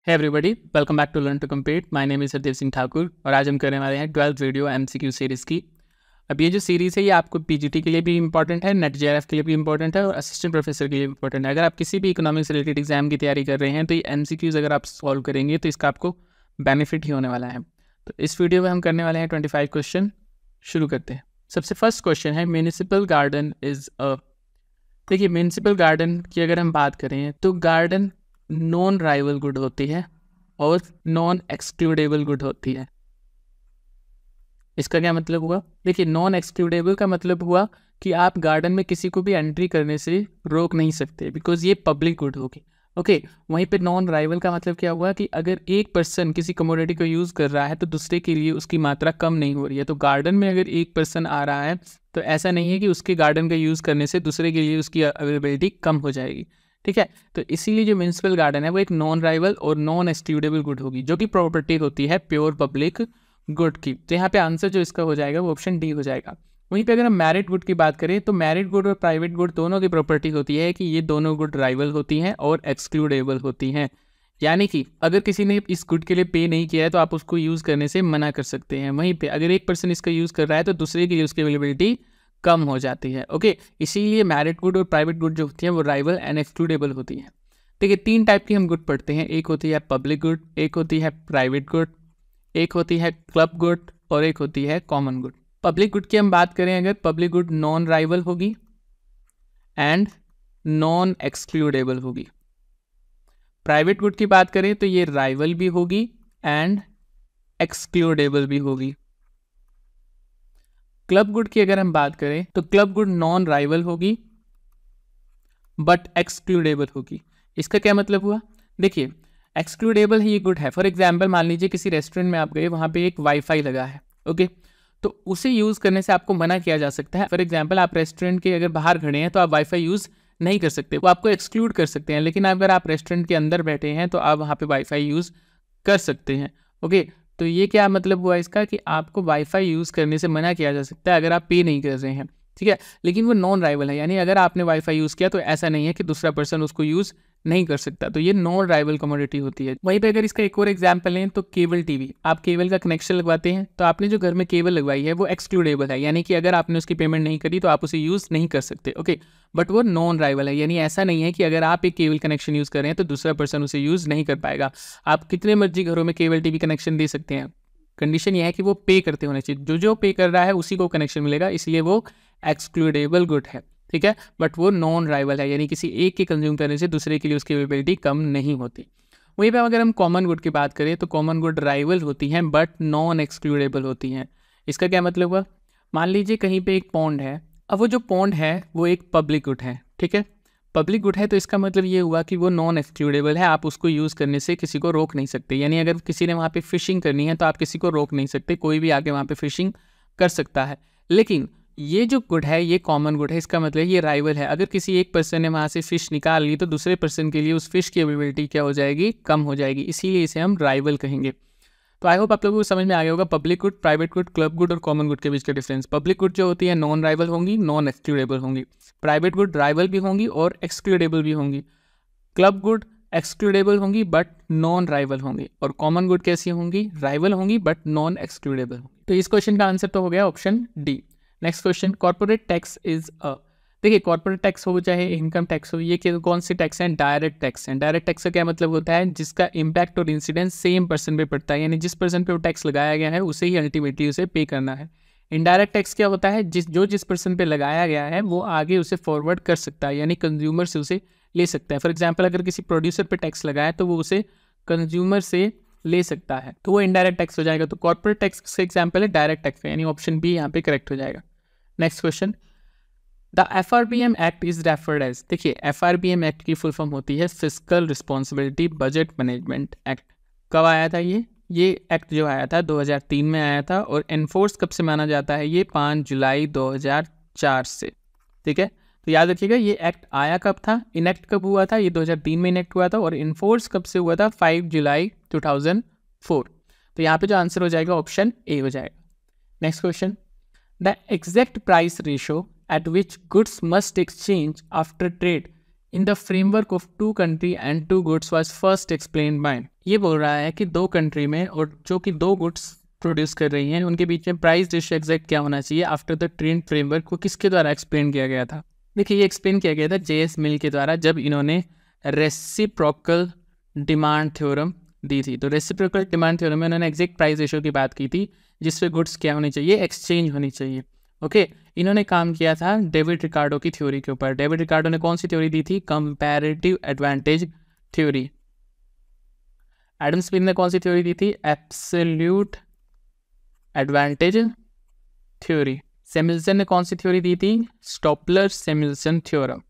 Hey everybody, welcome back to learn to compete. My name is Hardev Singh Thakur और आज हम करने वाले हैं 12th वीडियो एमसीक्यू सीरीज़ की। अब ये जो सीरीज़ है ये आपको पीजीटी के लिए भी इंपॉर्टेंट है, नेट जेआरएफ के लिए भी इंपॉर्टेंट है और असिस्टेंट प्रोफेसर के लिए भी इंपॉर्टेंट है। अगर आप किसी भी इकोनॉमिक्स रिलेटेड एग्जाम की तैयारी कर रहे हैं तो ये एमसीक्यूज़ अगर आप सॉल्व करेंगे तो इसका आपको बेनिफिट ही होने वाला है। तो इस वीडियो में हम करने वाले हैं 25 क्वेश्चन। शुरू करते हैं। सबसे फर्स्ट क्वेश्चन है म्यूनिसिपल गार्डन इज़ अ। देखिए, म्यूनिसिपल गार्डन की अगर हम बात करें तो गार्डन नॉन राइवल गुड होती है और नॉन एक्सक्लूडेबल गुड होती है। इसका क्या मतलब हुआ? देखिए, नॉन एक्सक्लूडेबल का मतलब हुआ कि आप गार्डन में किसी को भी एंट्री करने से रोक नहीं सकते बिकॉज ये पब्लिक गुड होगी। ओके, वहीं पे नॉन राइवल का मतलब क्या हुआ कि अगर एक पर्सन किसी कमोडिटी को यूज़ कर रहा है तो दूसरे के लिए उसकी मात्रा कम नहीं हो रही है। तो गार्डन में अगर एक पर्सन आ रहा है तो ऐसा नहीं है कि उसके गार्डन का यूज़ करने से दूसरे के लिए उसकी अवेलेबिलिटी कम हो जाएगी। ठीक है, तो इसीलिए जो म्यूनिसिपल गार्डन है वो एक नॉन राइवल और नॉन एक्सक्लूडेबल गुड होगी, जो कि प्रॉपर्टी होती है प्योर पब्लिक गुड की। तो यहाँ पे आंसर जो इसका हो जाएगा वो ऑप्शन डी हो जाएगा। वहीं पे अगर हम मैरिट गुड की बात करें तो मैरिट गुड और प्राइवेट गुड दोनों की प्रॉपर्टी होती है कि ये दोनों गुड राइवल होती हैं और एक्सक्लूडेबल होती हैं। यानी कि अगर किसी ने इस गुड के लिए पे नहीं किया है तो आप उसको यूज़ करने से मना कर सकते हैं। वहीं पे अगर एक पर्सन इसका यूज़ कर रहा है तो दूसरे के लिए उसकी अवेलेबिलिटी कम हो जाती है। ओके, इसीलिए मैरिट गुड और प्राइवेट गुड जो होती हैं वो राइवल एंड एक्सक्लूडेबल होती हैं। देखिए, तीन टाइप की हम गुड पढ़ते हैं। एक होती है पब्लिक गुड, एक होती है प्राइवेट गुड, एक होती है क्लब गुड और एक होती है कॉमन गुड। पब्लिक गुड की हम बात करें अगर, पब्लिक गुड नॉन राइवल होगी एंड नॉन एक्सक्लूडेबल होगी। प्राइवेट गुड की बात करें तो ये राइवल भी होगी एंड एक्सक्लूडेबल भी होगी। क्लब गुड की अगर हम बात करें तो क्लब गुड नॉन राइवल होगी बट एक्सक्लूडेबल होगी। इसका क्या मतलब हुआ? देखिए, एक्सक्लूडेबल ही ये गुड है। फॉर एग्जाम्पल, मान लीजिए किसी रेस्टोरेंट में आप गए, वहाँ पे एक वाईफाई लगा है। ओके, तो उसे यूज़ करने से आपको मना किया जा सकता है। फॉर एग्जाम्पल, आप रेस्टोरेंट के अगर बाहर खड़े हैं तो आप वाईफाई यूज़ नहीं कर सकते, वो आपको एक्सक्लूड कर सकते हैं। लेकिन अगर आप रेस्टोरेंट के अंदर बैठे हैं तो आप वहाँ पे वाईफाई यूज़ कर सकते हैं। ओके, तो ये क्या मतलब हुआ इसका कि आपको वाईफाई यूज़ करने से मना किया जा सकता है अगर आप पे नहीं कर रहे हैं। ठीक है, लेकिन वो नॉन राइवल है, यानी अगर आपने वाईफाई यूज़ किया तो ऐसा नहीं है कि दूसरा पर्सन उसको यूज़ नहीं कर सकता। तो ये नॉन राइवल कमोडिटी होती है। वहीं पे अगर इसका एक और एग्जांपल लें तो केबल टीवी, आप केबल का कनेक्शन लगवाते हैं तो आपने जो घर में केबल लगवाई है वो एक्सक्लूडेबल है, यानी कि अगर आपने उसकी पेमेंट नहीं करी तो आप उसे यूज़ नहीं कर सकते। ओके, बट वो नॉन राइवल है, यानी ऐसा नहीं है कि अगर आप एक केबल कनेक्शन यूज़ कर रहे हैं तो दूसरा पर्सन उसे यूज़ नहीं कर पाएगा। आप कितने मर्जी घरों में केबल टीवी कनेक्शन दे सकते हैं, कंडीशन यह है कि वो पे करते होने चाहिए। जो पे कर रहा है उसी को कनेक्शन मिलेगा, इसलिए वो एक्सक्लूडेबल गुड है। ठीक है, बट वो नॉन राइवल है, यानी किसी एक के कंज्यूम करने से दूसरे के लिए उसकी अवेलेबिलिटी कम नहीं होती। वहीं पे अगर हम कॉमन गुड की बात करें तो कॉमन गुड राइवल होती हैं बट नॉन एक्सक्लूडेबल होती हैं। इसका क्या मतलब हुआ? मान लीजिए कहीं पे एक पॉन्ड है, अब वो जो पॉन्ड है वो एक पब्लिक गुड है। ठीक है, पब्लिक गुड है तो इसका मतलब ये हुआ कि वो नॉन एक्सक्लूडेबल है, आप उसको यूज़ करने से किसी को रोक नहीं सकते। यानी अगर किसी ने वहाँ पे फिशिंग करनी है तो आप किसी को रोक नहीं सकते, कोई भी आके वहाँ पे फिशिंग कर सकता है। लेकिन ये जो गुड है ये कॉमन गुड है, इसका मतलब ये राइवल है। अगर किसी एक पर्सन ने वहाँ से फिश निकाल ली तो दूसरे पर्सन के लिए उस फिश की अवेलेबिलिटी क्या हो जाएगी? कम हो जाएगी, इसीलिए इसे हम राइवल कहेंगे। तो आई होप आप लोगों को समझ में आ गया होगा public good, private good, club good और कॉमन गुड के बीच का डिफरेंस। पब्लिक गुड जो होती है नॉन राइवल होंगी, नॉन एक्सक्लूडेबल होंगी। प्राइवेट गुड राइवल भी होंगी और एक्सक्लूडेबल भी होंगी। क्लब गुड एक्सक्लूडेबल होंगी बट नॉन राइवल होंगी। और कॉमन गुड कैसी होंगी? राइवल होंगी बट नॉन एक्सक्लूडेबल होंगी। तो इस क्वेश्चन का आंसर तो हो गया option D. Next question, corporate tax is a. देखिए, कॉर्पोरेट टैक्स हो चाहे इनकम टैक्स हो, ये कौन से टैक्स हैं? डायरेक्ट टैक्स हैं। डायरेक्ट टैक्स का क्या मतलब होता है? जिसका इम्पैक्ट और इंसिडेंस सेम पर्सन पे पड़ता है, यानी जिस पर्सन पे वो टैक्स लगाया गया है उसे ही अल्टीमेटली उसे पे करना है। इनडायरेक्ट टैक्स क्या होता है? जिस पर्सन पे लगाया गया है वो आगे उसे फॉरवर्ड कर सकता है, यानी कंज्यूमर से उसे ले सकता है। फॉर एग्जाम्पल, अगर किसी प्रोड्यूसर पे टैक्स लगाया तो वो उसे कंज्यूमर से ले सकता है, तो वो इनडायरेक्ट टैक्स हो जाएगा। तो कॉर्पोरेट टैक्स का एग्जाम्पल है डायरेक्ट टैक्स का, यानी ऑप्शन बी यहाँ पे करेक्ट हो जाएगा। Next question, the FRBM act is referred as. देखिए, FRBM एक्ट की फुल फॉर्म होती है fiscal responsibility budget management act. कब आया था ये एक्ट जो आया था 2003 में आया था और एनफोर्स कब से माना जाता है? ये 5 जुलाई 2004 से। ठीक है, तो याद रखिएगा ये एक्ट आया कब था, इनेक्ट कब हुआ था? ये 2003 में इनेक्ट हुआ था और इन्फोर्स कब से हुआ था? 5 जुलाई 2004। तो यहाँ पे जो आंसर हो जाएगा ऑप्शन ए हो जाएगा। Next question, the exact price ratio at which goods must exchange after trade in the framework of 2 country and 2 goods was first explain by. ये बोल रहा है कि 2 कंट्री में और जो कि 2 गुड्स प्रोड्यूस कर रही हैं उनके बीच में प्राइस रेशियो एग्जैक्ट क्या होना चाहिए आफ्टर द ट्रेड फ्रेमवर्क को किसके द्वारा एक्सप्लेन किया गया था। देखिए ये एक्सप्लेन किया गया था जेएस मिल के द्वारा जब इन्होंने रेसिप्रोकल डिमांड थ्योरम दी थी। तो रेसिप्रोकल डिमांड थ्योरम में उन्होंने एग्जैक्ट प्राइस रेशियो की बात की थी जिसपे गुड्स क्या होनी चाहिए, एक्सचेंज होनी चाहिए। ओके इन्होंने काम किया था डेविड रिकार्डो की थ्योरी के ऊपर। डेविड रिकार्डो ने कौन सी थ्योरी दी थी, comparative advantage theory. Adam Smith ने कौन सी थ्योरी दी थी, एब्सोल्यूट एडवांटेज थ्योरी। सैमुअल्सन ने कौन सी थ्योरी दी थी, स्टॉपलर सैमुअल्सन थ्योरम।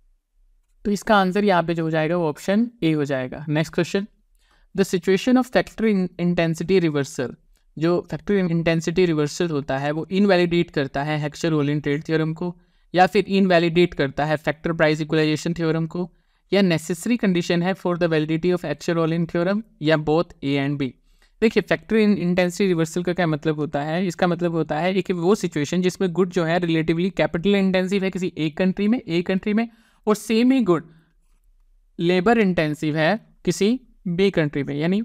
तो इसका आंसर यहाँ पे जो हो जाएगा वो ऑप्शन ए हो जाएगा। Next question, the situation of factor intensity reversal. जो फैक्टर इंटेंसिटी रिवर्सल होता है वो इनवैलिडेट करता है हेक्सचर-रोलिन ट्रेड थ्योरम को, या फिर इनवैलिडेट करता है फैक्टर प्राइस इक्वलाइजेशन थ्योरम को, या नेसेसरी कंडीशन है for the validity of Heckscher Ohlin theorem, या बोथ ए एंड बी। देखिए फैक्टर इंटेंसिटी रिवर्सल का क्या मतलब होता है, इसका मतलब होता है कि वो सिचुएशन जिसमें गुड जो है रिलेटिवली कैपिटल इंटेंसिव है किसी एक कंट्री में और सेम ही गुड लेबर इंटेंसिव है किसी बी कंट्री में। यानी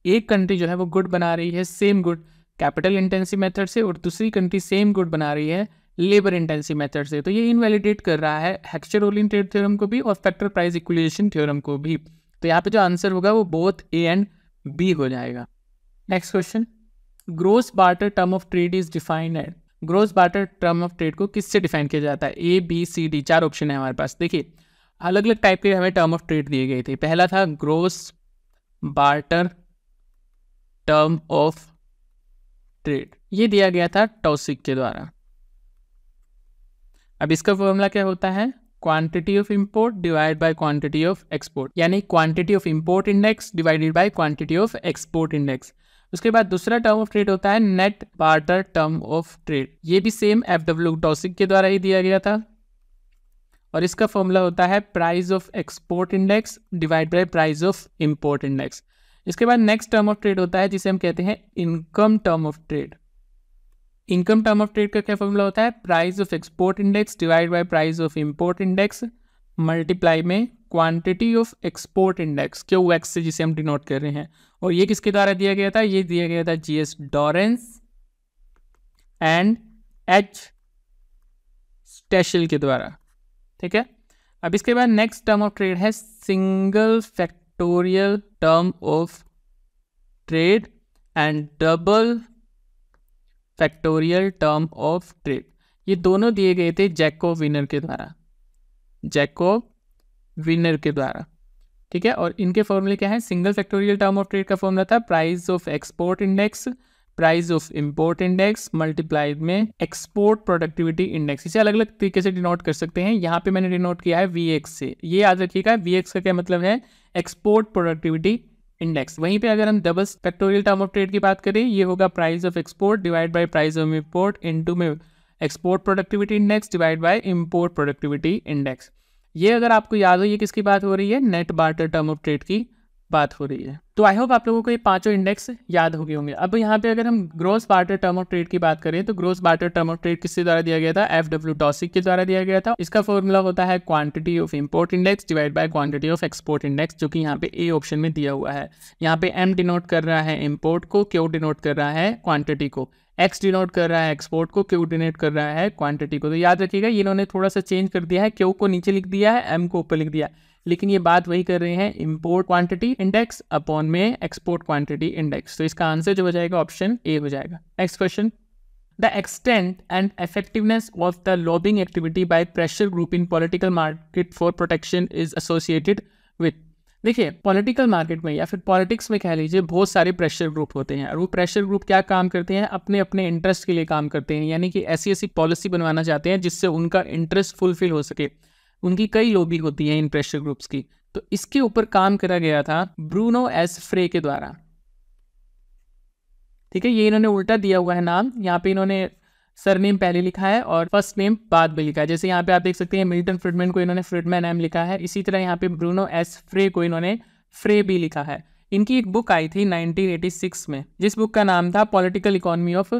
एक कंट्री जो है वो गुड बना रही है same good capital intensive method से और दूसरी कंट्री सेम गुड बना रही है लेबर इंटेंसिव मेथड से। तो ये इनवैलिडेट कर रहा है हेक्सचर-रोलिन ट्रेड थ्योरम को भी और फैक्टर प्राइस इक्वलाइजेशन थ्योरम को भी। तो यहाँ पे जो आंसर होगा वो बोथ ए एंड बी हो जाएगा। Next question, gross barter term of trade is defined at. Gross barter term of trade को किससे डिफाइन किया जाता है, A B C D, 4 option है हमारे पास। देखिए अलग अलग टाइप के हमें टर्म ऑफ ट्रेड दिए गए थे। पहला था gross barter term of trade, ये दिया गया था टॉसिक के द्वारा। अब इसका फॉर्मूला क्या होता है, quantity of import divide by quantity of export, यानी quantity of import index divided by quantity of export index. उसके बाद दूसरा टर्म ऑफ ट्रेड होता है net barter term of trade, ये भी सेम एफडब्ल्यू टॉसिक के द्वारा ही दिया गया था और इसका फॉर्मूला होता है price of export index divide by price of import index. इसके बाद नेक्स्ट टर्म ऑफ ट्रेड होता है जिसे हम कहते हैं income term of trade. Income term of trade का क्या फॉर्मूला होता है, price of export index divide by price of import index multiply में quantity of export index Q X से जिसे हम डिनोट कर रहे हैं। और ये किसके द्वारा दिया गया था, ये दिया गया था जीएस डॉरेंस एंड एच स्टेशल के द्वारा। ठीक है, अब इसके बाद नेक्स्ट टर्म ऑफ ट्रेड है single factorial term of trade and double factorial term of trade. ये दोनों दिए गए थे जैकोब विनर के द्वारा, जैकोब विनर के द्वारा। ठीक है, और इनके फॉर्मूले क्या है, single factorial term of trade का फॉर्मूला था price of export index price of import index multiplied में एक्सपोर्ट प्रोडक्टिविटी इंडेक्स। इसे अलग अलग तरीके से डिनोट कर सकते हैं, यहाँ पे मैंने डिनोट किया है वीएक्स से। ये याद रखिएगा वीएक्स का क्या मतलब है, एक्सपोर्ट प्रोडक्टिविटी इंडेक्स। वहीं पे अगर हम double factorial term of trade की बात करें, ये होगा price of export divide by price of import into में export productivity index divide by import productivity index. ये अगर आपको याद हो ये किसकी बात हो रही है, net barter term of trade की बात हो रही है। तो आई होप आप लोगों को ये पांचों इंडेक्स याद हो गए होंगे। अब यहाँ पे अगर हम gross barter term of trade की बात करें तो gross barter term of trade किसके द्वारा दिया गया था, एफडब्ल्यू टॉसिक के द्वारा दिया गया था। इसका फॉर्मूला होता है quantity of import index divide by quantity of export index, जो कि यहाँ पे ए ऑप्शन में दिया हुआ है। यहाँ पे एम डिनोट कर रहा है इंपोर्ट को, क्यू डिनोट कर रहा है क्वांटिटी को, एक्स डिनोट कर रहा है एक्सपोर्ट को, क्यू डिनोट कर रहा है क्वांटिटी को। तो याद रखिएगा इन्होंने थोड़ा सा चेंज कर दिया है, क्यू को नीचे लिख दिया है, एम को ऊपर लिख दिया है, लेकिन ये बात वही कर रहे हैं इंपोर्ट क्वांटिटी इंडेक्स अपॉन में एक्सपोर्ट क्वांटिटी इंडेक्स। तो इसका आंसर जो हो जाएगा ऑप्शन ए हो जाएगा। Next question, the extent and effectiveness of the lobbying activity by pressure group in political market for protection is associated with. देखिए political market में या फिर पॉलिटिक्स में कह लीजिए बहुत सारे प्रेशर ग्रुप होते हैं और वो प्रेशर ग्रुप क्या काम करते हैं, अपने अपने इंटरेस्ट के लिए काम करते हैं। यानी कि ऐसी ऐसी पॉलिसी बनवाना चाहते हैं जिससे उनका इंटरेस्ट फुलफिल हो सके। उनकी कई लॉबी होती है इन प्रेशर ग्रुप्स की। तो इसके ऊपर काम करा गया था ब्रूनो एस फ्रे के द्वारा। ठीक है, ये इन्होंने उल्टा दिया हुआ है नाम, यहाँ पे इन्होंने सरनेम पहले लिखा है और फर्स्ट नेम बाद में लिखा है। जैसे यहाँ पे आप देख सकते हैं मिल्टन फ्रीडमैन को इन्होंने फ्रीडमैन एम लिखा है, इसी तरह यहाँ पे ब्रूनो एस फ्रे को इन्होंने फ्रे भी लिखा है। इनकी एक बुक आई थी 1986 में, जिस बुक का नाम था पॉलिटिकल इकोनॉमी ऑफ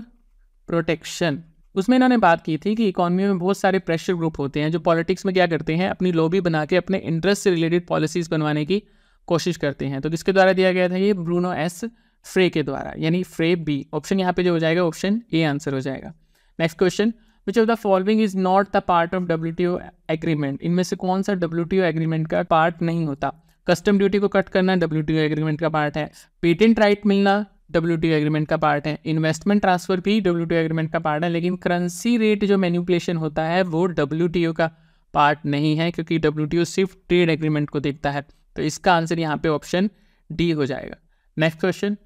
प्रोटेक्शन। उसमें इन्होंने बात की थी कि इकोनॉमी में बहुत सारे प्रेशर ग्रुप होते हैं जो पॉलिटिक्स में क्या करते हैं, अपनी लॉबी बना के अपने इंटरेस्ट से रिलेटेड पॉलिसीज़ बनवाने की कोशिश करते हैं। तो किसके द्वारा दिया गया था ये, ब्रूनो एस फ्रे के द्वारा, यानी फ्रे बी। ऑप्शन यहाँ पे जो हो जाएगा ऑप्शन ए आंसर हो जाएगा। Next question, which of the following is not the part of WTO agreement, इनमें से कौन सा WTO एग्रीमेंट का पार्ट नहीं होता। कस्टम ड्यूटी को कट करना WTO एग्रीमेंट का पार्ट है, पेटेंट राइट मिलना WTO एग्रीमेंट का पार्ट है, इन्वेस्टमेंट ट्रांसफर भी WTO एग्रीमेंट का पार्ट है, लेकिन करेंसी रेट जो मैनिपुलेशन होता है वो WTO का पार्ट नहीं है, क्योंकि WTO सिर्फ ट्रेड एग्रीमेंट को देखता है। तो इसका आंसर यहाँ पे ऑप्शन डी हो जाएगा। Next question,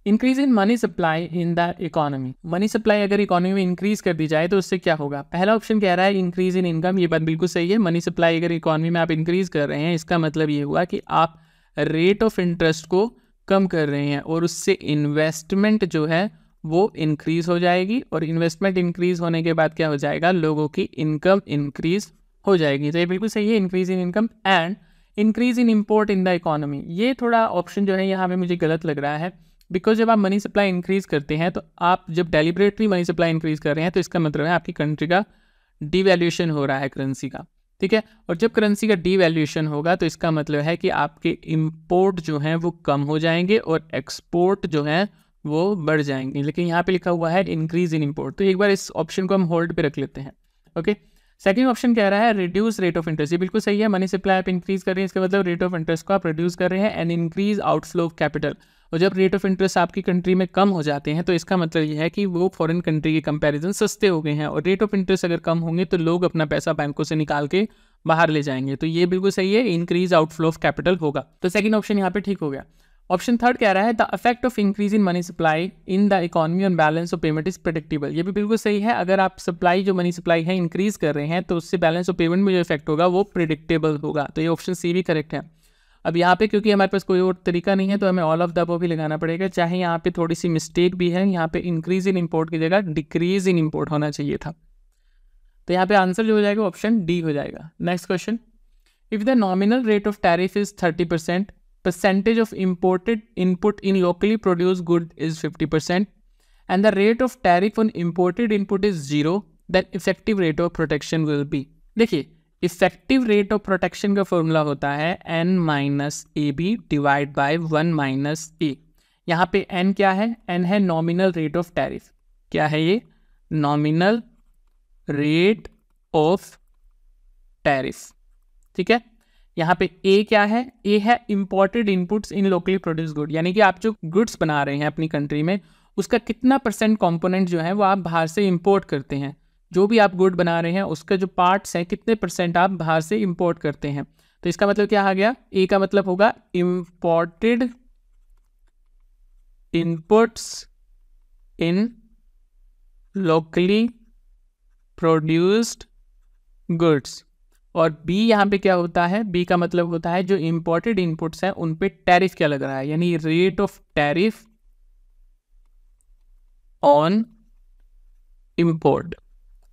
increase in money supply in the economy, money supply अगर इकोनॉमी में इंक्रीज कर दी जाए तो उससे क्या होगा। पहला ऑप्शन कह रहा है इंक्रीज इन इनकम, ये बात बिल्कुल सही है। मनी सप्लाई अगर इकोनॉमी में आप इंक्रीज कर रहे हैं, इसका मतलब ये हुआ कि आप रेट ऑफ इंटरेस्ट को कम कर रहे हैं और उससे इन्वेस्टमेंट जो है वो इंक्रीज हो जाएगी, और इन्वेस्टमेंट इंक्रीज होने के बाद क्या हो जाएगा, लोगों की इनकम इंक्रीज हो जाएगी। तो ये बिल्कुल सही है, increase in income and increase in import in the economy. ये थोड़ा ऑप्शन जो है यहाँ पे मुझे गलत लग रहा है, बिकॉज जब आप मनी सप्लाई इंक्रीज करते हैं तो आप जब डेलिबरेटली मनी सप्लाई इंक्रीज कर रहे हैं तो इसका मतलब है आपकी कंट्री का डिवैल्यूएशन हो रहा है करेंसी का, ठीक है। और जब करेंसी का डिवैल्यूएशन होगा तो इसका मतलब है कि आपके इंपोर्ट जो हैं वो कम हो जाएंगे और एक्सपोर्ट जो है वो बढ़ जाएंगे, लेकिन यहाँ पे लिखा हुआ है इंक्रीज इन इंपोर्ट। तो एक बार इस ऑप्शन को हम होल्ड पे रख लेते हैं। ओके, सेकंड ऑप्शन कह रहा है रिड्यूस रेट ऑफ इंटरेस्ट, ये बिल्कुल सही है। मनी सप्लाई आप इंक्रीज कर रहे हैं, इसका मतलब रेट ऑफ इंटरेस्ट को आप रिड्यूस कर रहे हैं, and increase outflow of capital. और जब रेट ऑफ इंटरेस्ट आपकी कंट्री में कम हो जाते हैं तो इसका मतलब ये है कि वो फॉरेन कंट्री के कंपैरिजन सस्ते हो गए हैं, और रेट ऑफ इंटरेस्ट अगर कम होंगे तो लोग अपना पैसा बैंकों से निकाल के बाहर ले जाएंगे। तो ये बिल्कुल सही है, इंक्रीज आउटफ्लो ऑफ कैपिटल होगा। तो सेकंड ऑप्शन यहाँ पे ठीक हो गया। ऑप्शन थर्ड कह रहा है the effect of increase in money supply in the economy on balance of payment is predictable, ये भी बिल्कुल सही है। अगर आप सप्लाई जो मनी सप्लाई है इंक्रीज कर रहे हैं तो उससे बैलेंस ऑफ पेमेंट में जो इफेक्ट होगा वो प्रेडिक्टेबल होगा। तो ये ऑप्शन सी भी करेक्ट है। अब यहाँ पे क्योंकि हमारे पास कोई और तरीका नहीं है तो हमें ऑल ऑफ द अबव भी लगाना पड़ेगा, चाहे यहाँ पे थोड़ी सी मिस्टेक भी है, यहाँ पे इंक्रीज इन इम्पोर्ट की जगह डिक्रीज इन इम्पोर्ट होना चाहिए था। तो यहाँ पे आंसर जो हो जाएगा ऑप्शन डी हो जाएगा। Next question, if the nominal rate of tariff is 30%, percentage of imported input in locally produced good is 50%, and the rate of tariff on imported input is 0, then effective rate of protection will be। देखिए, effective rate of protection का formula होता है n-AB divide by 1 - A। यहाँ पे n क्या है, n है nominal rate of tariff. क्या है ये, नॉमिनल रेट ऑफ टैरिफ, ठीक है। यहाँ पे ए क्या है, ए है इंपोर्टेड इनपुट्स इन लोकली प्रोड्यूस गुड, यानी कि आप जो गुड्स बना रहे हैं अपनी कंट्री में उसका कितना % कंपोनेंट जो है वो आप बाहर से इंपोर्ट करते हैं। जो भी आप गुड बना रहे हैं उसका जो पार्ट्स हैं कितने % आप बाहर से इंपोर्ट करते हैं। तो इसका मतलब क्या आ गया, ए का मतलब होगा इंपोर्टेड इनपुट्स इन लोकली प्रोड्यूस्ड गुड्स, और बी यहाँ पे क्या होता है, बी का मतलब होता है जो इंपोर्टेड इनपुट्स हैं उन पे टैरिफ क्या लग रहा है, यानी rate of tariff on import.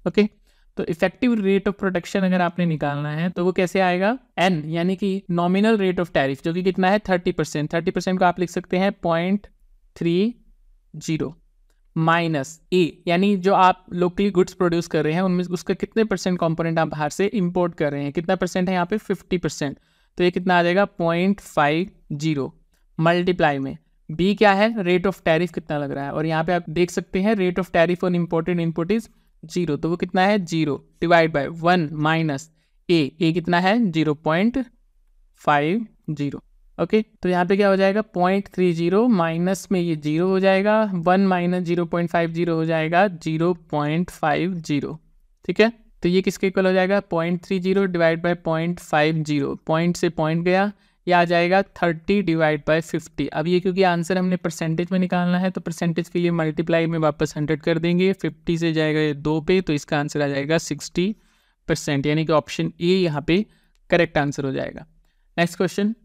Okay, तो इफेक्टिव रेट ऑफ प्रोटेक्शन अगर आपने निकालना है तो वो कैसे आएगा, एन यानी कि नॉमिनल रेट ऑफ टैरिफ जो कि कितना है 30%, 30% को आप लिख सकते हैं 0.30 माइनस ए, यानी जो आप लोकली गुड्स प्रोड्यूस कर रहे हैं उनमें उसका कितने % कंपोनेंट आप बाहर से इंपोर्ट कर रहे हैं, कितना % है यहाँ पे 50%, तो ये कितना आ जाएगा 0.50 मल्टीप्लाई में बी क्या है, रेट ऑफ टैरिफ कितना लग रहा है, और यहाँ पे आप देख सकते हैं rate of tariff on imported input is 0, तो वो कितना है 0 डिवाइड बाय 1 माइनस ए कितना है 0.50। ओके, तो यहाँ पे क्या हो जाएगा 0.30 माइनस में ये 0 हो जाएगा, 1 माइनस 0.50 हो जाएगा 0.50, ठीक है। तो ये किसके इक्वल हो जाएगा 0.30 डिवाइड बाय 0.50, पॉइंट से पॉइंट गया, ये आ जाएगा 30 डिवाइड बाय 50। अब ये क्योंकि आंसर हमने परसेंटेज में निकालना है तो परसेंटेज के लिए मल्टीप्लाई में वापस 100 कर देंगे, 50 से जाएगा ये 2 पे, तो इसका आंसर आ जाएगा 60%, यानी कि ऑप्शन ए यहाँ पे करेक्ट आंसर हो जाएगा। Next question,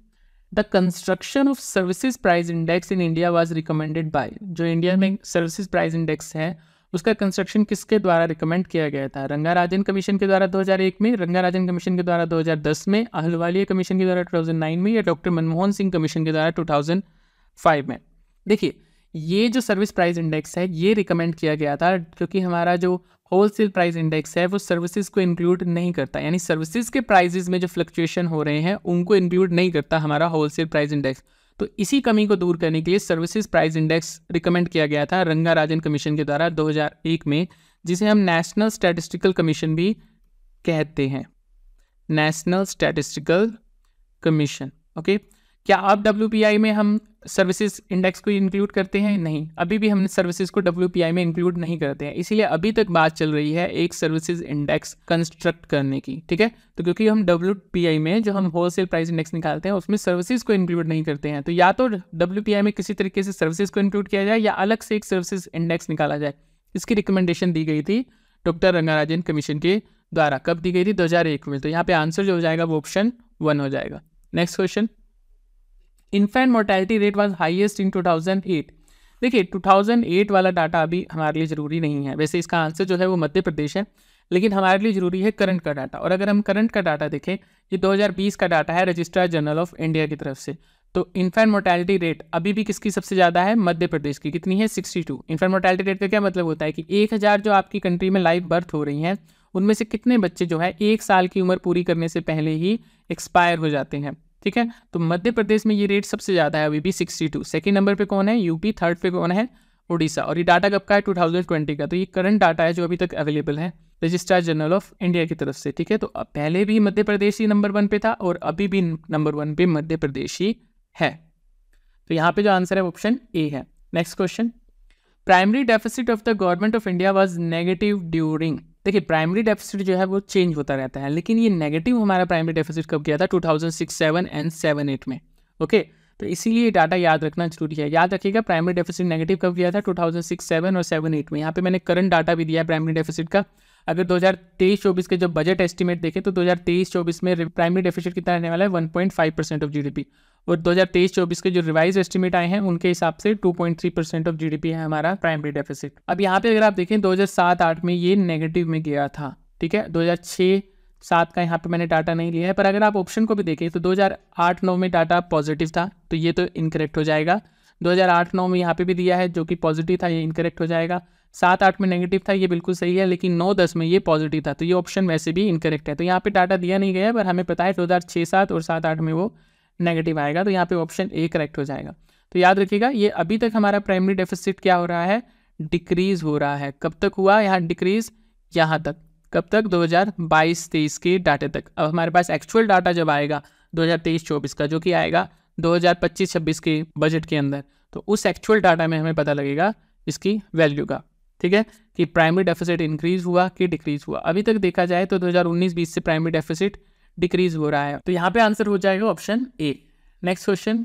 the construction of services price index in India was recommended by, जो इंडिया में सर्विसेज प्राइस इंडेक्स है उसका कंस्ट्रक्शन किसके द्वारा रिकमेंड किया गया था, रंगाराजन कमीशन के द्वारा 2001 में, रंगाराजन कमीशन के द्वारा 2010 में, अहलुवालिया कमीशन के द्वारा 2009 में, या डॉक्टर मनमोहन सिंह कमीशन के द्वारा 2005 में। देखिए ये जो सर्विस प्राइस इंडेक्स है ये रिकमेंड किया गया था क्योंकि हमारा जो होलसेल प्राइस इंडेक्स है वो सर्विसेज को इंक्लूड नहीं करता, यानी सर्विसेज के प्राइसेस में जो फ्लक्चुएशन हो रहे हैं उनको इंक्लूड नहीं करता हमारा होलसेल प्राइस इंडेक्स। तो इसी कमी को दूर करने के लिए सर्विसेज प्राइस इंडेक्स रिकमेंड किया गया था रंगाराजन कमीशन के द्वारा 2001 में, जिसे हम नेशनल स्टैटिस्टिकल कमीशन भी कहते हैं, नेशनल स्टैटिस्टिकल कमीशन। ओके, क्या अब WPI में हम सर्विसेज इंडेक्स को इंक्लूड करते हैं? नहीं, अभी भी हम सर्विसेज को WPI में इंक्लूड नहीं करते हैं, इसीलिए अभी तक बात चल रही है एक सर्विसेज इंडेक्स कंस्ट्रक्ट करने की। ठीक है, तो क्योंकि हम WPI में जो हम होलसेल प्राइस इंडेक्स निकालते हैं उसमें सर्विसेज को इंक्लूड नहीं करते हैं, तो या तो WPI में किसी तरीके से सर्विसेज को इंक्लूड किया जाए या अलग से एक सर्विसेज इंडेक्स निकाला जाए। इसकी रिकमेंडेशन दी गई थी डॉक्टर रंगाराजन कमीशन के द्वारा। कब दी गई थी? 2001 में। तो यहाँ पे आंसर जो हो जाएगा वो ऑप्शन 1 हो जाएगा। Next question, infant mortality rate was highest in 2008। देखिए 2008 वाला डाटा अभी हमारे लिए ज़रूरी नहीं है, वैसे इसका आंसर जो है वो मध्य प्रदेश है, लेकिन हमारे लिए ज़रूरी है करंट का डाटा। और अगर हम करंट का डाटा देखें, ये 2020 का डाटा है रजिस्ट्रार जनरल ऑफ इंडिया की तरफ से। तो इन्फेंट मोर्टेलिटी रेट अभी भी किसकी सबसे ज़्यादा है? मध्य प्रदेश की। कितनी है? 62। इन्फेंट मोर्टेलिटी रेट का क्या मतलब होता है कि 1000 जो आपकी कंट्री में लाइव बर्थ हो रही हैं उनमें से कितने बच्चे जो है 1 साल की उम्र पूरी करने से पहले ही एक्सपायर हो जाते हैं। ठीक है, तो मध्य प्रदेश में ये रेट सबसे ज़्यादा है अभी भी 62। सेकंड नंबर पे कौन है? यूपी। थर्ड पे कौन है? उड़ीसा। और ये डाटा कब का है? 2020 का। तो ये करंट डाटा है जो अभी तक अवेलेबल है रजिस्ट्रार जनरल ऑफ इंडिया की तरफ से। ठीक है, तो पहले भी मध्य प्रदेश ही नंबर 1 पे था और अभी भी नंबर 1 पे मध्य प्रदेश ही है। तो यहाँ पे जो आंसर है ऑप्शन ए है। Next question, primary deficit of the government of India was negative during. देखिए प्राइमरी डेफिसिट जो है वो चेंज होता रहता है, लेकिन ये नेगेटिव हमारा प्राइमरी डेफिसिट कब किया था? 2006, 7 एंड 7-8 में। ओके, तो इसीलिए डाटा याद रखना जरूरी है। याद रखिएगा प्राइमरी डेफिसिट नेगेटिव कब किया था? 2006, 7 और 7-8 में। यहाँ पे मैंने करंट डाटा भी दिया है प्राइमरी डेफिसिट का। अगर 2023-24 के जो बजट एस्टिमेट देखें तो 2023-24 में प्राइमरी डेफिसिट कितना रहने वाला है? 1.5% ऑफ GDP। और 2023-24 के जो रिवाइज एस्टिमेट आए हैं उनके हिसाब से 2.3% ऑफ GDP है हमारा प्राइमरी डेफिसिट। अब यहाँ पे अगर आप देखें 2007-8 में ये नेगेटिव में गया था। ठीक है, 2006-7 का यहाँ पे मैंने डाटा नहीं लिया है, पर अगर आप ऑप्शन को भी देखें तो 2008-9 में डाटा पॉजिटिव था, तो ये तो इनकरेक्ट हो जाएगा। 2008-9 में यहाँ पे भी दिया है जो कि पॉजिटिव था, ये इनकरेक्ट हो जाएगा। 7-8 में नेगेटिव था, ये बिल्कुल सही है, लेकिन 9-10 में ये पॉजिटिव था, तो ये ऑप्शन वैसे भी इनकरेक्ट है। तो यहाँ पे डाटा दिया नहीं गया है, पर हमें पता है 2006-7 और 7-8 में वो नेगेटिव आएगा, तो यहाँ पे ऑप्शन ए करेक्ट हो जाएगा। तो याद रखिएगा ये अभी तक हमारा प्राइमरी डेफिसिट क्या हो रहा है? डिक्रीज हो रहा है। कब तक हुआ यहाँ डिक्रीज? यहाँ तक। कब तक? 2022-23 के डाटे तक। अब हमारे पास एक्चुअल डाटा जब आएगा 2023-24 का, जो कि आएगा 2025-26 के बजट के अंदर, तो उस एक्चुअल डाटा में हमें पता लगेगा इसकी वैल्यू का। ठीक है, कि प्राइमरी डेफिसिट इंक्रीज हुआ कि डिक्रीज हुआ। अभी तक देखा जाए तो 2019-20 से प्राइमरी डेफिसिट डिक्रीज हो रहा है, तो यहाँ पे आंसर हो जाएगा option A. Next question,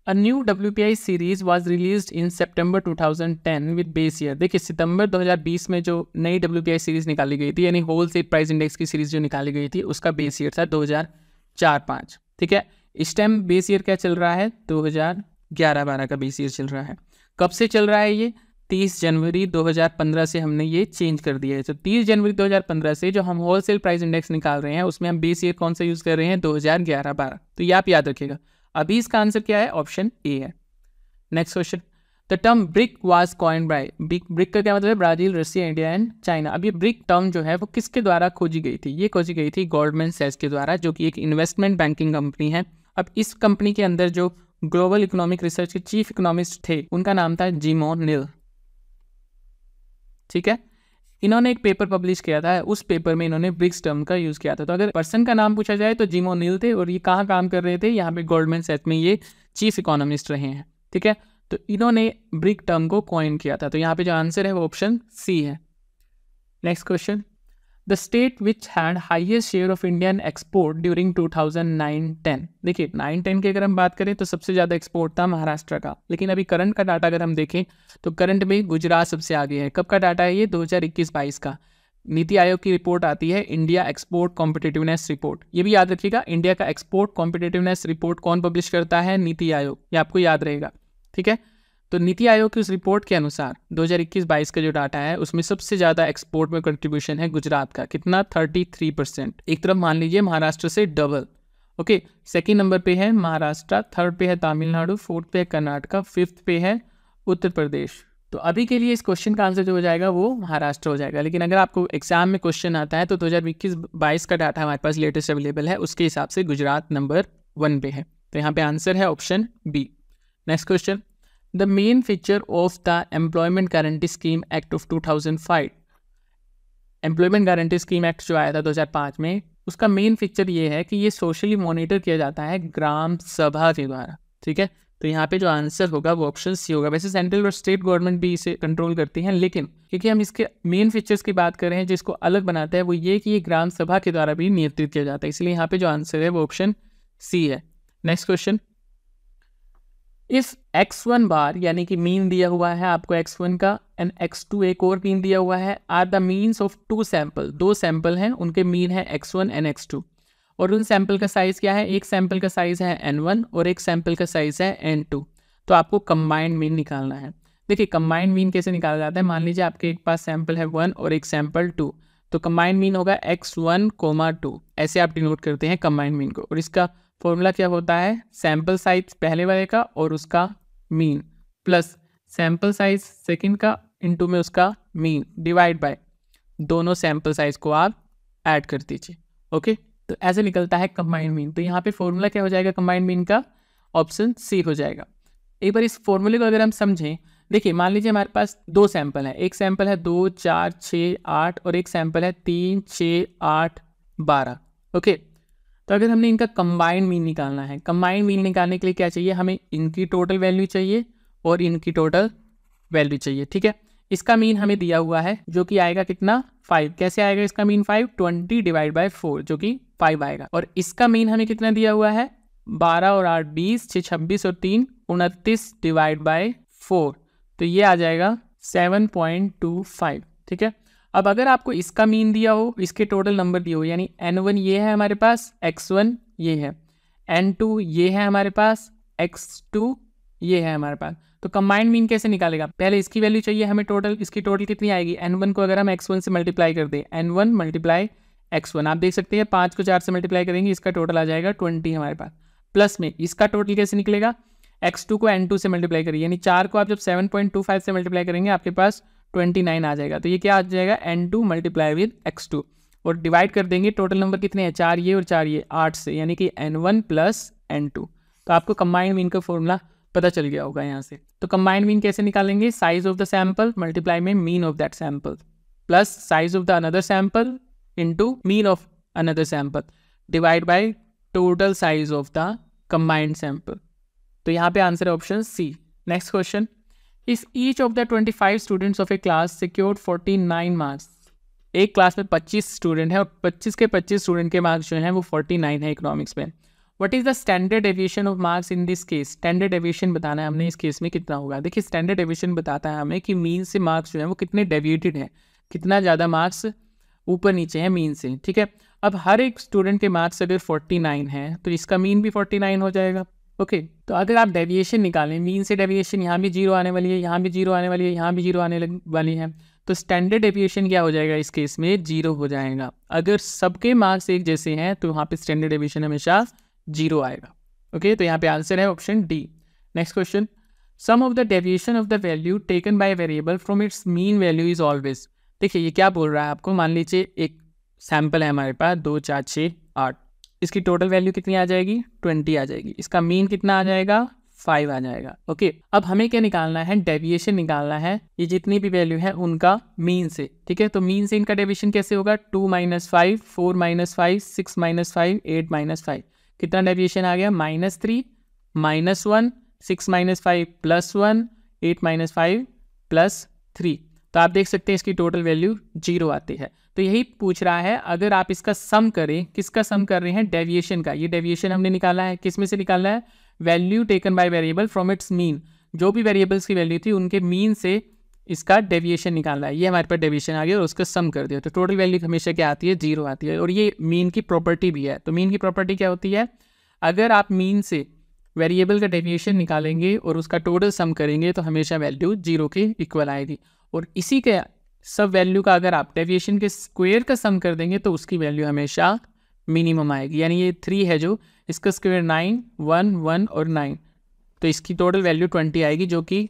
a new WPI series was released in September 2010 with base year. देखिए सितंबर 2020 में जो नई WPI सीरीज निकाली गई थी, यानी होलसेल प्राइस इंडेक्स की सीरीज जो निकाली गई थी, उसका बेस ईयर था 2004-5। ठीक है, इस टाइम बेस ईयर क्या चल रहा है? 2011-12 का बेस ईयर चल रहा है। कब से चल रहा है ये? 30 जनवरी 2015 से हमने ये चेंज कर दिया है। तो 30 जनवरी 2015 से जो हम होलसेल प्राइस इंडेक्स निकाल रहे हैं उसमें हम बेस ईयर कौन सा यूज़ कर रहे हैं? 2011-12। तो ये आप याद रखिएगा। अभी इसका आंसर क्या है? ऑप्शन ए है। Next question, the term brick was coined bye. Brick का क्या मतलब है? Brazil, Russia, India and China. अब ये ब्रिक टर्म जो है वो किसके द्वारा खोजी गई थी? ये खोजी गई थी गोल्डमैन सैक्स के द्वारा, जो कि एक इन्वेस्टमेंट बैंकिंग कंपनी है। अब इस कंपनी के अंदर जो ग्लोबल इकोनॉमिक रिसर्च के चीफ इकोनॉमिस्ट थे उनका नाम था जिमो निल। ठीक है, इन्होंने एक पेपर पब्लिश किया था, उस पेपर में इन्होंने ब्रिक्स टर्म का यूज़ किया था। तो अगर पर्सन का नाम पूछा जाए तो जिमो निल थे, और ये कहाँ काम कर रहे थे? यहाँ पे गोल्डमैन सैक्स में ये चीफ इकोनॉमिस्ट रहे हैं। ठीक है, तो इन्होंने ब्रिक टर्म को कॉइन किया था। तो यहाँ पे जो आंसर है वो ऑप्शन सी है। Next question, the state which had highest share of Indian export during 2009-10। देखिए 9-10 की अगर हम बात करें तो सबसे ज़्यादा एक्सपोर्ट था महाराष्ट्र का, लेकिन अभी करंट का डाटा अगर हम देखें तो करंट में गुजरात सबसे आगे है। कब का डाटा है ये? 2021-22 का। नीति आयोग की रिपोर्ट आती है इंडिया एक्सपोर्ट कॉम्पिटिटिवनेस रिपोर्ट। ये भी याद रखिएगा, इंडिया का एक्सपोर्ट कॉम्पिटिटिवनेस रिपोर्ट कौन पब्लिश करता है? नीति आयोग। ये आपको याद रहेगा। ठीक है, तो नीति आयोग की उस रिपोर्ट के अनुसार 2021-22 का जो डाटा है उसमें सबसे ज़्यादा एक्सपोर्ट में कंट्रीब्यूशन है गुजरात का। कितना? 33%। एक तरफ मान लीजिए महाराष्ट्र से डबल। ओके, सेकंड नंबर पे है महाराष्ट्र, थर्ड पे है तमिलनाडु, फोर्थ पे है कर्नाटका, फिफ्थ पे है उत्तर प्रदेश। तो अभी के लिए इस क्वेश्चन का आंसर जो हो जाएगा वो महाराष्ट्र हो जाएगा। लेकिन अगर आपको एग्जाम में क्वेश्चन आता है तो 2021-22 का डाटा हमारे पास लेटेस्ट अवेलेबल है, उसके हिसाब से गुजरात नंबर 1 पे है। तो यहाँ पे आंसर है option B. Next question, the main feature of the employment guarantee scheme act of 2005। Employment guarantee scheme act जो आया था 2005 में, उसका मेन फीचर ये है कि ये सोशली मॉनिटर किया जाता है ग्राम सभा के द्वारा। ठीक है, तो यहाँ पे जो आंसर होगा वो ऑप्शन सी होगा। वैसे सेंट्रल और स्टेट गवर्नमेंट भी इसे कंट्रोल करती हैं, लेकिन क्योंकि हम इसके मेन फीचर्स की बात कर रहे हैं, जिसको अलग बनाता है वो ये कि ये ग्राम सभा के द्वारा भी नियंत्रित किया जाता है, इसलिए यहाँ पे जो आंसर है वो ऑप्शन सी है। नेक्स्ट क्वेश्चन, इफ x1 बार यानी कि मीन दिया हुआ है आपको x1 का एंड x2 एक और मीन दिया हुआ है, are the means of two sample, दो सैंपल हैं उनके मीन है x1 एंड x2, और उन सैंपल का साइज क्या है, एक सैंपल का साइज है n1 और एक सैंपल का साइज है n2। तो आपको कंबाइंड मीन निकालना है। देखिए कंबाइंड मीन कैसे निकाला जाता है, मान लीजिए आपके एक पास सैंपल है 1 और एक सैंपल 2, तो कंबाइंड मीन होगा x1, 2, ऐसे आप डिनोट करते हैं कंबाइंड मीन को। और इसका फॉर्मूला क्या होता है, सैंपल साइज पहले वाले का और उसका mean plus sample size second का इनटू में उसका मीन डिवाइड बाय दोनों सैंपल साइज को आप ऐड कर दीजिए। ओके, तो ऐसे निकलता है कंबाइंड मीन। तो यहाँ पे फॉर्मूला क्या हो जाएगा कंबाइंड मीन का, ऑप्शन सी हो जाएगा। एक बार इस फॉर्मूले को अगर हम समझें, देखिए मान लीजिए हमारे पास दो सैंपल है, एक सैंपल है 2, 4, 6, 8 और एक सैंपल है 3, 6, 8, 12। ओके, तो अगर हमने इनका कंबाइंड मीन निकालना है, कंबाइंड मीन निकालने के लिए क्या चाहिए, हमें इनकी टोटल वैल्यू चाहिए और इनकी टोटल वैल्यू चाहिए। ठीक है, इसका मीन हमें दिया हुआ है जो कि आएगा कितना, 5। कैसे आएगा इसका मीन 5, 20 डिवाइड बाय 4 जो कि 5 आएगा। और इसका मीन हमें कितना दिया हुआ है, 12 और 8 20, 6 26 और 3 29 डिवाइड बाय 4, तो ये आ जाएगा 7.25। ठीक है, अब अगर आपको इसका मीन दिया हो, इसके टोटल नंबर दिए हो, यानी n1 ये है हमारे पास, x1 ये है, n2 ये है हमारे पास, x2 ये है हमारे पास, तो कंबाइंड मीन कैसे निकालेगा, पहले इसकी वैल्यू चाहिए हमें टोटल। इसकी टोटल कितनी आएगी, n1 को अगर हम x1 से मल्टीप्लाई कर दें, n1 मल्टीप्लाई x1, आप देख सकते हैं 5 को 4 से मल्टीप्लाई करेंगे, इसका टोटल आ जाएगा 20 हमारे पास। प्लस में इसका टोटल कैसे निकलेगा, x2 को n2 से मल्टीप्लाई करिए, यानी 4 को आप जब 7.25 से मल्टीप्लाई करेंगे आपके पास 29 आ जाएगा। तो ये क्या आ जाएगा, n2 मल्टीप्लाई विद x2, और डिवाइड कर देंगे टोटल नंबर कितने हैं, 4 ये और 4 ये, 8 से, यानी कि n1 प्लस n2। तो आपको कंबाइंड मीन का फॉर्मूला पता चल गया होगा यहाँ से। तो कंबाइंड मीन कैसे निकालेंगे, size of the sample multiply में mean of that sample plus size of the another sample into mean of another sample divide by total size of the combined sample. तो यहाँ पे आंसर है option C. Next question, if each of the 25 students of a class secured 49 marks, एक class में 25 student है और 25 के 25 student के मार्क्स जो हैं वो 49 है इकोनॉमिक्स में, what is the standard deviation of marks in this case. Standard deviation बताना है हमने, इस केस में कितना होगा। देखिए स्टैंडर्ड डेविएशन बताता है हमें कि मीन से मार्क्स जो है वो कितने डेविएटेड हैं, कितना ज़्यादा मार्क्स ऊपर नीचे है मीन से। ठीक है, अब हर एक स्टूडेंट के मार्क्स अगर 49 है तो इसका मीन भी 49 हो जाएगा। ओके, तो अगर आप डेविएशन निकालें, मीन से डेविएशन, यहाँ भी 0 आने वाली है, यहाँ भी 0 आने वाली है, यहाँ भी 0 आने वाली है, तो स्टैंडर्ड डेविएशन क्या हो जाएगा इस केस में, 0 हो जाएगा। अगर सबके मार्क्स एक जैसे हैं तो यहाँ पे स्टैंडर्ड डेविएशन हमेशा 0 आएगा। ओके, तो यहाँ पे आंसर है option D. Next question, sum of the deviation of the value taken by variable from its mean value is always. देखिए ये क्या बोल रहा है आपको, मान लीजिए एक सैंपल है हमारे पास 2, 4, 6, 8, इसकी टोटल वैल्यू कितनी आ जाएगी, 20 आ जाएगी, इसका मीन कितना आ जाएगा, 5 आ जाएगा। ओके, अब हमें क्या निकालना है, डेविएशन निकालना है, ये जितनी भी वैल्यू है उनका मीन से। ठीक है, तो मीन से इनका डेविएशन कैसे होगा, 2 - 5, 4 - 5, 6 - 5, 8 - 5, कितना डेविएशन आ गया, -3, -1, 6 - 5 +1, 8 - 5 +3। तो आप देख सकते हैं इसकी टोटल वैल्यू 0 आती है। तो यही पूछ रहा है, अगर आप इसका सम करें, किसका सम कर रहे हैं, डेविएशन का। ये डेविएशन हमने निकाला है, किस में से निकाला है, value taken by variable from its mean, जो भी वेरिएबल्स की वैल्यू थी उनके मीन से इसका डेविएशन निकालना है। ये हमारे पास डेविएशन आ गया और उसका सम कर दिया, तो टोटल वैल्यू हमेशा क्या आती है, 0 आती है। और ये मीन की प्रॉपर्टी भी है। तो मीन की प्रॉपर्टी क्या होती है, अगर आप मीन से वेरिएबल का डेविएशन निकालेंगे और उसका टोटल सम करेंगे तो हमेशा वैल्यू 0 के इक्वल आएगी। और इसी के सब वैल्यू का अगर आप डेविएशन के स्क्वायर का सम कर देंगे तो उसकी वैल्यू हमेशा मिनिमम आएगी। यानी ये 3 है जो, इसका स्क्वायर 9, 1, 1 और 9, तो इसकी टोटल वैल्यू 20 आएगी, जो कि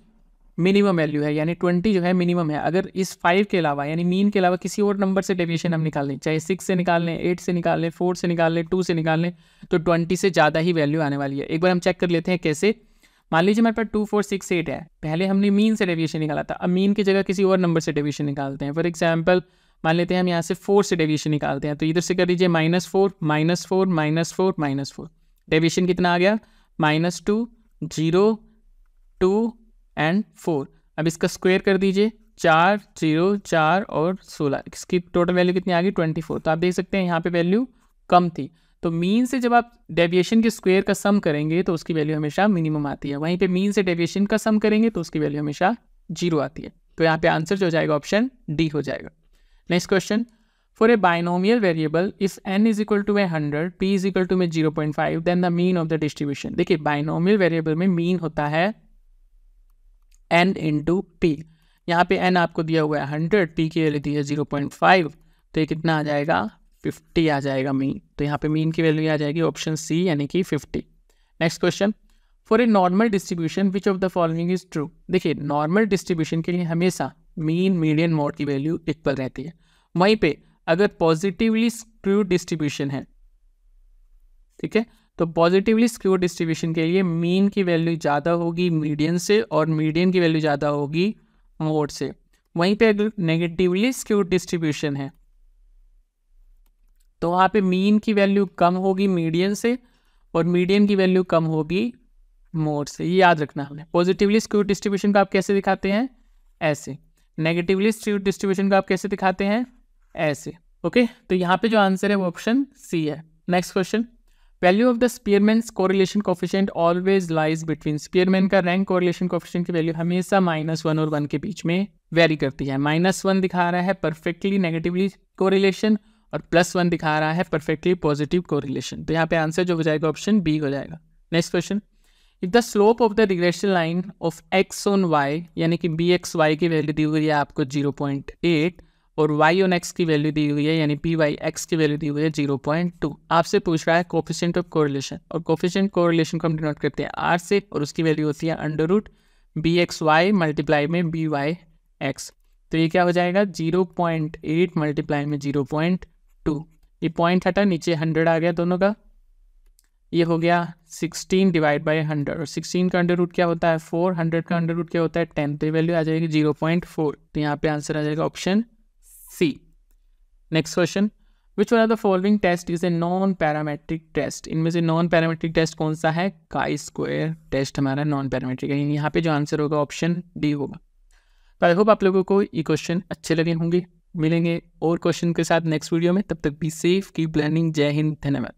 मिनिमम वैल्यू है, यानी 20 जो है मिनिमम है। अगर इस 5 के अलावा यानी मीन के अलावा किसी और नंबर से डेविएशन हम निकाल लें, चाहे 6 से निकाल लें, 8 से निकाल लें, 4 से निकाल लें, 2 से निकाल लें, तो 20 से ज़्यादा ही वैल्यू आने वाली है। एक बार हम चेक कर लेते हैं कैसे। मान लीजिए हमारे पास 2, 4, 6, 8 है, पहले हमने मीन से डेविएशन निकाला था, अब मीन की जगह किसी और नंबर से डेविएशन निकालते हैं। फॉर एग्जाम्पल मान लेते हैं हम यहाँ से 4 से डेविएशन निकालते हैं, तो इधर से कर दीजिए -4, -4, -4, -4, डेविएशन कितना आ गया, -2, 0, 2 एंड 4। अब इसका स्क्वायर कर दीजिए, 4, 0, 4 और 16, इसकी टोटल वैल्यू कितनी आ गई, 24। तो आप देख सकते हैं यहाँ पे वैल्यू कम थी। तो मीन से जब आप डेविएशन के स्क्वायर का सम करेंगे तो उसकी वैल्यू हमेशा मिनिमम आती है, वहीं पे मीन से डेविएशन का सम करेंगे तो उसकी वैल्यू हमेशा 0 आती है। तो यहाँ पे आंसर जो हो जाएगा ऑप्शन डी हो जाएगा। Next question, for a binomial variable if n is equal to 100, p is equal to में 0.5, then the mean of the distribution. देखिए बाइनोमियल वेरिएबल में मीन होता है n इंटू पी। यहाँ पे n आपको दिया हुआ है 100, p की वैल्यू दी है 0.5, तो ये कितना आ जाएगा, 50 आ जाएगा मीन। तो यहाँ पे मीन की वैल्यू आ जाएगी ऑप्शन सी यानी कि 50। Next question, for a normal distribution which of the following is true. देखिए नॉर्मल डिस्ट्रीब्यूशन के लिए हमेशा मीन, मीडियन, मोड की वैल्यू इक्वल रहती है। वहीं पे अगर पॉजिटिवली स्क्यूड डिस्ट्रीब्यूशन है, ठीक है, तो पॉजिटिवली स्क्यूड डिस्ट्रीब्यूशन के लिए मीन की वैल्यू ज़्यादा होगी मीडियन से और मीडियन की वैल्यू ज़्यादा होगी मोड से। वहीं पे अगर नेगेटिवली स्क्यूड डिस्ट्रीब्यूशन है तो वहाँ पे मीन की वैल्यू कम होगी मीडियन से और मीडियन की वैल्यू कम होगी मोड से। ये याद रखना हमें। पॉजिटिवली स्क्यूड डिस्ट्रीब्यूशन को आप कैसे दिखाते हैं, ऐसे। नेगेटिवली स्क्यूड डिस्ट्रीब्यूशन को आप कैसे दिखाते हैं, ऐसे। ओके, तो यहाँ पे जो आंसर है वो ऑप्शन सी है। Next question, value of the स्पीयरमैन्स correlation coefficient always lies between. Spearman का रैंक कोरिलेशन कोफिशिएंट की वैल्यू हमेशा -1 और 1 के बीच में वेरी करती है। -1 दिखा रहा है परफेक्टली नेगेटिवली कोरिलेशन और +1 दिखा रहा है परफेक्टली पॉजिटिव कोरिलेशन। तो यहाँ पे आंसर जो हो जाएगा ऑप्शन बी हो जाएगा। Next question, if the slope of the regression line of x on y यानी कि bxy की वैल्यू दी हुई है आपको 0.8 और y ऑन x की वैल्यू दी हुई है यानी pyx की वैल्यू दी हुई है 0.2। आपसे पूछ रहा है कोफिशिएंट ऑफ कोरिलेशन, और कोफिशिएंट कोरिलेशन को हम डिनोट करते हैं r से और उसकी वैल्यू होती है √bxy मल्टीप्लाई में byx। तो ये क्या हो जाएगा, 0.8 मल्टीप्लाई में 0.2। ये पॉइंट हटा, नीचे 100 आ गया दोनों का, ये हो गया 16 डिवाइड बाई 100 और 16 का अंडर रूट क्या होता है 4, 100 का अंडर रूट क्या होता है 10, तो ये वैल्यू आ जाएगी 0.4। तो यहाँ पे आंसर आ जाएगा option C. Next question, which one of the following test is a non parametric test. इनमें से नॉन पैरामेट्रिक टेस्ट कौन सा है, काई स्क्वायर टेस्ट हमारा नॉन पैरामेट्रिक है। यहाँ पे जो आंसर होगा ऑप्शन डी होगा। तो आई होप आप लोगों को ये क्वेश्चन अच्छे लगे होंगे। मिलेंगे और क्वेश्चन के साथ नेक्स्ट वीडियो में, तब तक बी सेफ, कीप लर्निंग। जय हिंद, धन्यवाद।